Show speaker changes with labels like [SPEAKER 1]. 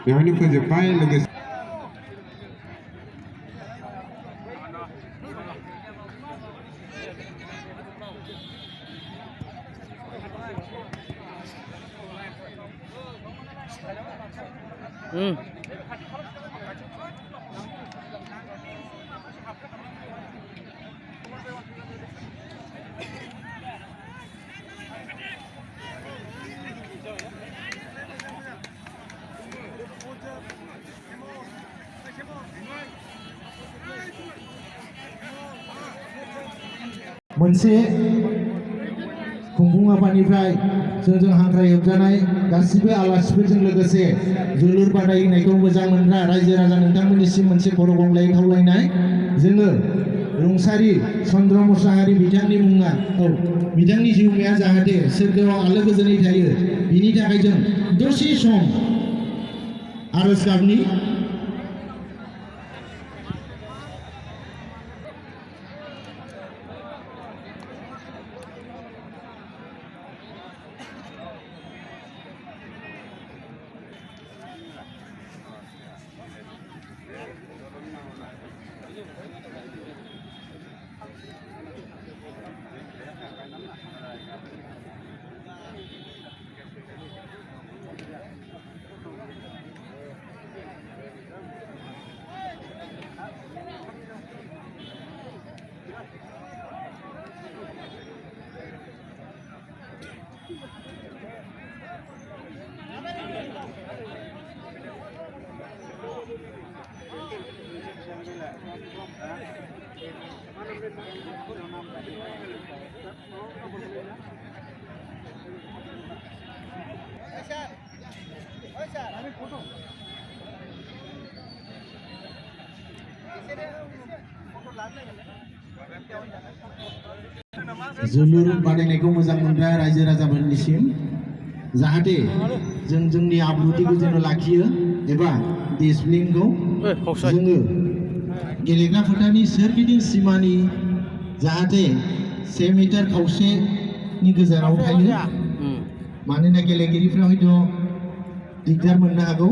[SPEAKER 1] बेवहायनो फोजोबबाय लोगोसे
[SPEAKER 2] मोनसे खुंफुं आफादनिफ्राय जोंजों हांख्राय हरजानाय गासिबो आलासिफोरजों लोगोसे जोलुर बादायनायखौ मोजां मोनग्रा रायजो राजा नोंथांमोननिसिम मोनसे खर' गंग्लायै खावलायनाय जोङो रुंसारि चन्द्र मोसाहारि बिथांनि मुङा बिथांनि जिउमाया जाहाथे सोरगोआव आलो गोजोनै थायो बिनि थाखाय जों दसे सम आरज गाबनि जोलुर बादायनायखौ मोजां मोनग्रा रायजो राजाफोरनिसिम जाहाथे जों जोंनि आब्रुथिखौ जेन लाखियो एबा डिसिप्लिनखौ जोङो गेलेग्रा फोथारनि सोरगिदिं सिमानि जाहाथे 1 मिटार खावसेनि गोजानाव थायो मानोना गेलेगिरिफ्रा हयथ' दिगदार मोननो हागौ